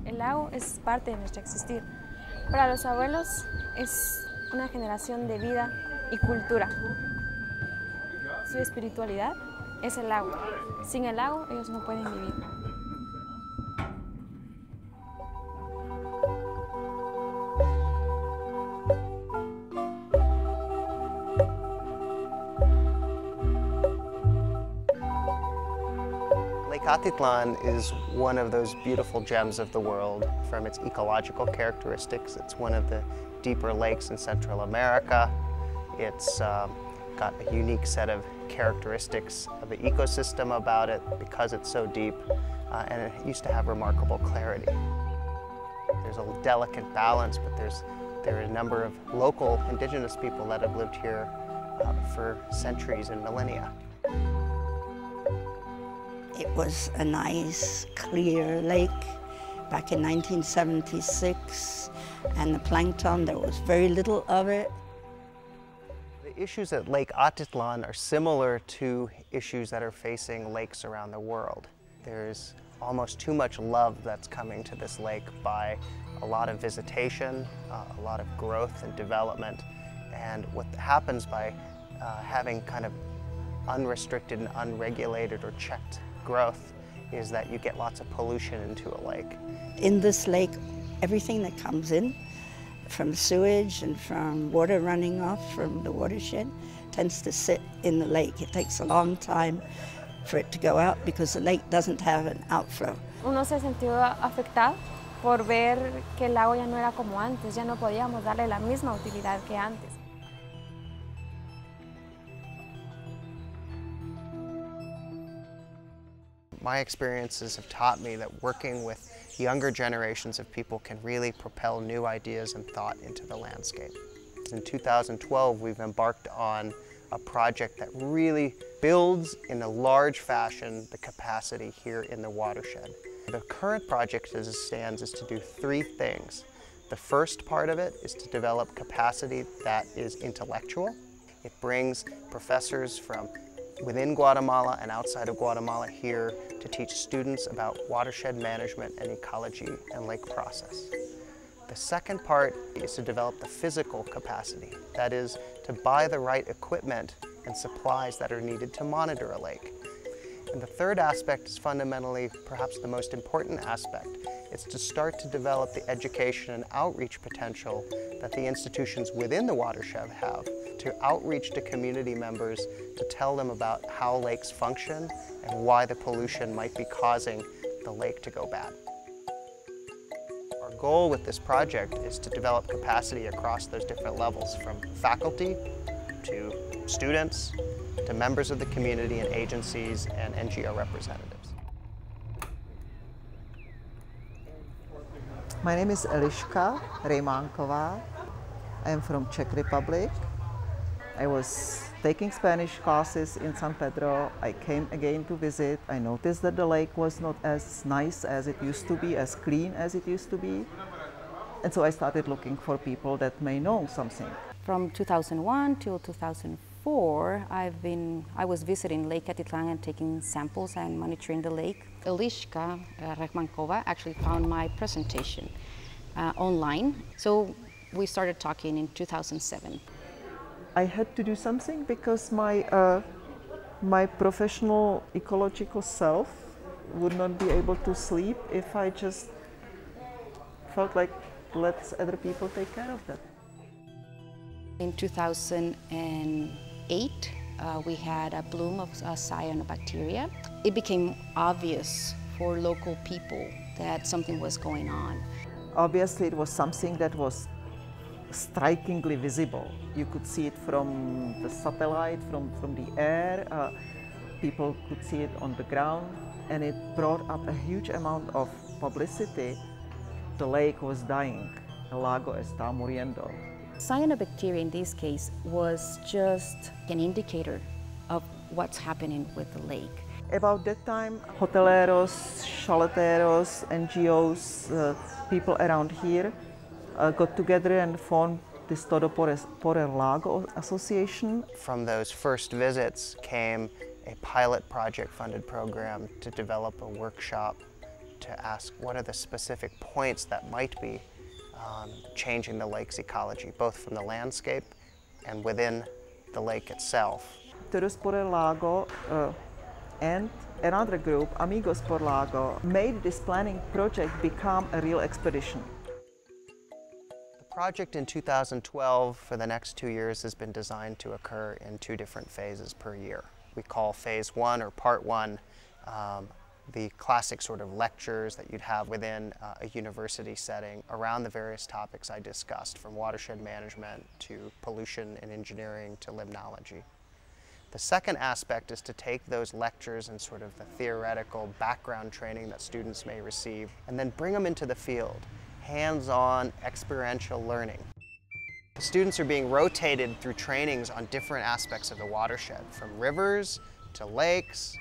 El lago es parte de nuestro existir. Para los abuelos es una generación de vida y cultura. Su espiritualidad es el lago. Sin el lago ellos no pueden vivir. Lake Atitlan is one of those beautiful gems of the world from its ecological characteristics. It's one of the deeper lakes in Central America. It's got a unique set of characteristics of the ecosystem about it because it's so deep, and it used to have remarkable clarity. There's a delicate balance, but there are a number of local indigenous people that have lived here for centuries and millennia. It was a nice, clear lake back in 1976, and the plankton, there was very little of it. The issues at Lake Atitlan are similar to issues that are facing lakes around the world. There's almost too much love that's coming to this lake by a lot of visitation, a lot of growth and development, and what happens by having kind of unrestricted and unregulated or checked growth is that you get lots of pollution into a lake. In this lake, everything that comes in, from sewage and from water running off from the watershed, tends to sit in the lake. It takes a long time for it to go out because the lake doesn't have an outflow. Uno se sintió afectado por ver que el lago ya no era como antes, ya no podíamos darle la misma utilidad que antes. My experiences have taught me that working with younger generations of people can really propel new ideas and thought into the landscape. In 2012, we've embarked on a project that really builds in a large fashion the capacity here in the watershed. The current project as it stands is to do three things. The first part of it is to develop capacity that is intellectual. It brings professors from within Guatemala and outside of Guatemala here to teach students about watershed management and ecology and lake process. The second part is to develop the physical capacity, that is, to buy the right equipment and supplies that are needed to monitor a lake. And the third aspect is fundamentally perhaps the most important aspect. It's to start to develop the education and outreach potential that the institutions within the watershed have to outreach to community members to tell them about how lakes function and why the pollution might be causing the lake to go bad. Our goal with this project is to develop capacity across those different levels, from faculty to students to members of the community and agencies and NGO representatives. My name is Eliška Rejmánková. I am from Czech Republic. I was taking Spanish classes in San Pedro. I came again to visit. I noticed that the lake was not as nice as it used to be, as clean as it used to be. And so I started looking for people that may know something. From 2001 till 2004, I was visiting Lake Atitlan and taking samples and monitoring the lake. Eliška Rejmánková actually found my presentation online, so we started talking in 2007. I had to do something because my professional ecological self would not be able to sleep if I just felt like let other people take care of that. In 2008, we had a bloom of cyanobacteria. It became obvious for local people that something was going on. Obviously, it was something that was strikingly visible. You could see it from the satellite, from the air. People could see it on the ground, and it brought up a huge amount of publicity. The lake was dying. El lago está muriendo. Cyanobacteria in this case was just an indicator of what's happening with the lake. About that time, hoteleros, chaleteros, NGOs, people around here got together and formed this Todo por el Lago Association. From those first visits came a pilot project funded program to develop a workshop to ask what are the specific points that might be changing the lake's ecology, both from the landscape and within the lake itself. Todos por el Lago and another group, Amigos por Lago, made this planning project become a real expedition. The project in 2012 for the next 2 years has been designed to occur in 2 different phases per year. We call phase 1 or part 1 the classic sort of lectures that you'd have within a university setting around the various topics I discussed, from watershed management to pollution and engineering to limnology. The second aspect is to take those lectures and sort of the theoretical background training that students may receive and then bring them into the field, hands-on experiential learning. The students are being rotated through trainings on different aspects of the watershed, from rivers to lakes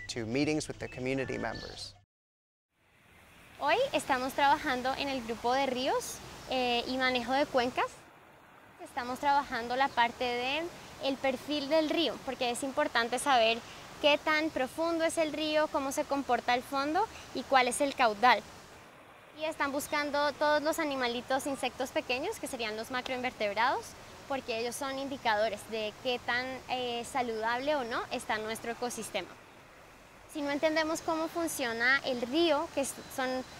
to meetings with the community members. Hoy estamos trabajando en el grupo de ríos y manejo de cuencas. Estamos trabajando la parte de el perfil del río, porque es importante saber qué tan profundo es el río, cómo se comporta el fondo y cuál es el caudal. Y están buscando todos los animalitos, insectos pequeños, que serían los macroinvertebrados, porque ellos son indicadores de qué tan saludable o no está nuestro ecosistema. Si no entendemos cómo funciona el río,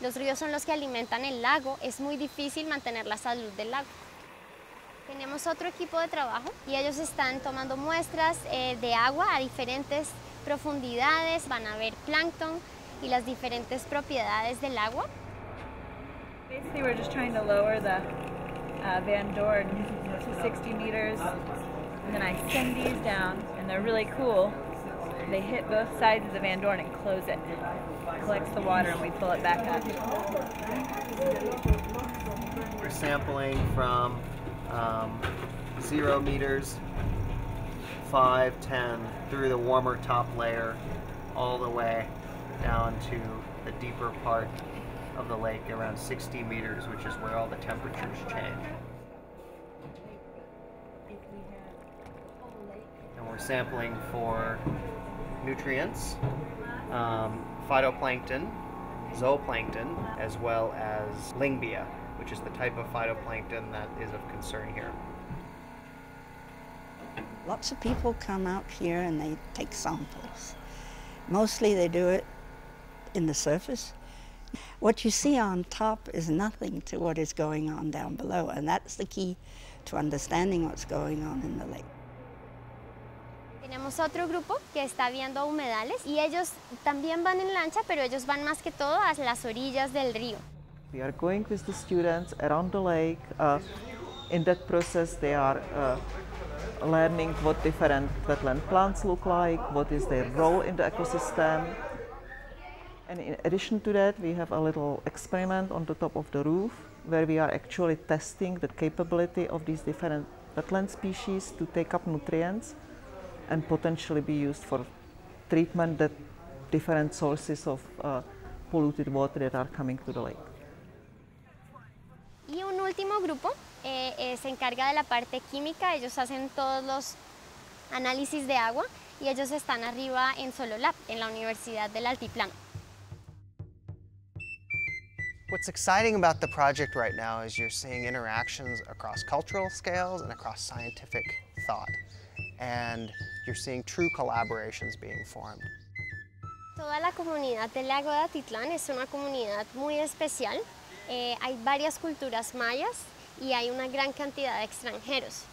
los ríos son los que alimentan el lago, es muy difícil mantener la salud del lago. Tenemos otro equipo de trabajo y ellos están tomando muestras de agua a diferentes profundidades, van a ver plancton y las diferentes propiedades del agua. Basically, we're just trying to lower the Van Dorn to 60 meters, and then I send these down, and they're really cool. They hit both sides of the Van Dorn and close it. It collects the water and we pull it back up. We're sampling from 0 meters, 5, 10, through the warmer top layer, all the way down to the deeper part of the lake, around 60 meters, which is where all the temperatures change. And we're sampling for nutrients, phytoplankton, zooplankton, as well as Lyngbia, which is the type of phytoplankton that is of concern here. Lots of people come out here and they take samples. Mostly they do it in the surface. What you see on top is nothing to what is going on down below, and that's the key to understanding what's going on in the lake. Tenemos otro grupo que está viendo humedales y ellos también van en lancha, pero ellos van más que todo a las orillas del río. We are going with the students around the lake. In that process, they are learning what different wetland plants look like, what is their role in the ecosystem. And in addition to that, we have a little experiment on the top of the roof where we are actually testing the capability of these different wetland species to take up nutrients and potentially be used for treatment that different sources of polluted water that are coming to the lake. Y un último grupo se encarga de la parte química. Ellos hacen todos los análisis de agua y ellos están arriba en Sololab, en la Universidad del Altiplano. What's exciting about the project right now is you're seeing interactions across cultural scales and across scientific thought. And you're seeing true collaborations being formed. Toda la comunidad del lago de Atitlan es una comunidad muy especial. Hay varias culturas mayas y hay una gran cantidad de extranjeros.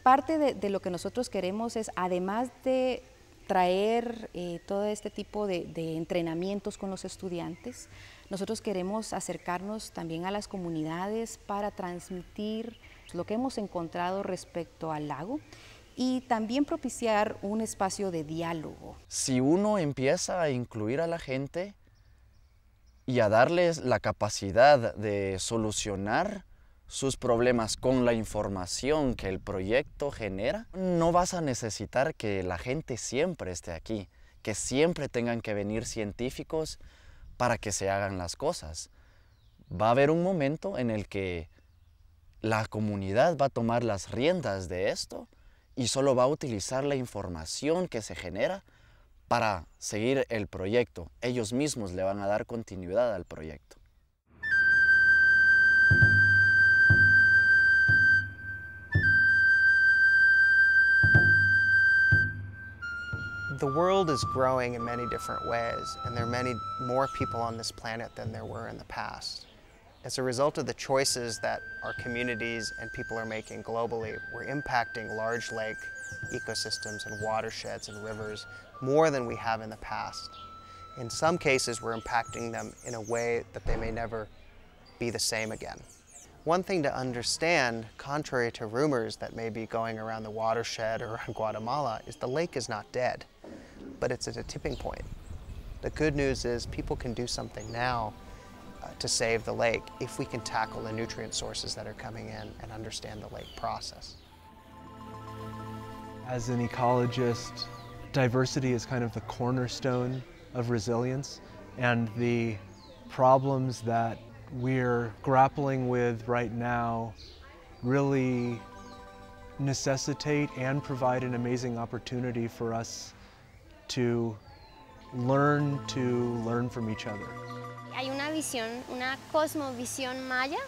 Parte de lo que nosotros queremos es, además de traer todo este tipo de entrenamientos con los estudiantes, nosotros queremos acercarnos también a las comunidades para transmitir lo que hemos encontrado respecto al lago y también propiciar un espacio de diálogo. Si uno empieza a incluir a la gente y a darles la capacidad de solucionar sus problemas con la información que el proyecto genera, no vas a necesitar que la gente siempre esté aquí, que siempre tengan que venir científicos para que se hagan las cosas. Va a haber un momento en el que la comunidad va a tomar las riendas de esto y solo va a utilizar la información que se genera para seguir el proyecto. Ellos mismos le van a dar continuidad al proyecto. The world is growing in many different ways, and there are many more people on this planet than there were in the past. As a result of the choices that our communities and people are making globally, we're impacting large lake ecosystems and watersheds and rivers more than we have in the past. In some cases, we're impacting them in a way that they may never be the same again. One thing to understand, contrary to rumors that may be going around the watershed or around Guatemala, is the lake is not dead, but it's at a tipping point. The good news is people can do something now to save the lake if we can tackle the nutrient sources that are coming in and understand the lake process. As an ecologist, diversity is kind of the cornerstone of resilience, and the problems that we're grappling with right now really necessitate and provide an amazing opportunity for us to learn from each other. Hay una visión, una cosmovisión maya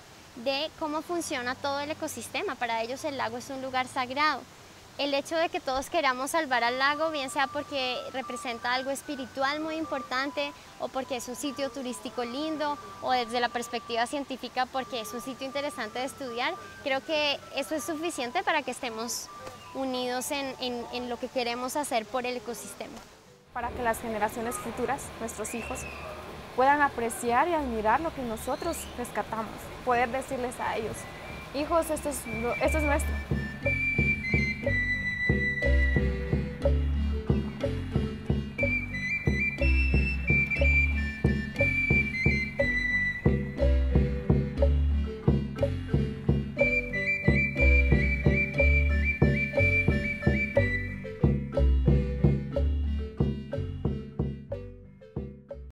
de cómo funciona todo el ecosistema. Para ellos el lago es un lugar sagrado. El hecho de que todos queramos salvar al lago, bien sea porque representa algo espiritual muy importante o porque es un sitio turístico lindo o desde la perspectiva científica porque es un sitio interesante de estudiar, creo que eso es suficiente para que estemos unidos en lo que queremos hacer por el ecosistema. Para que las generaciones futuras, nuestros hijos, puedan apreciar y admirar lo que nosotros rescatamos. Poder decirles a ellos, hijos, esto es nuestro.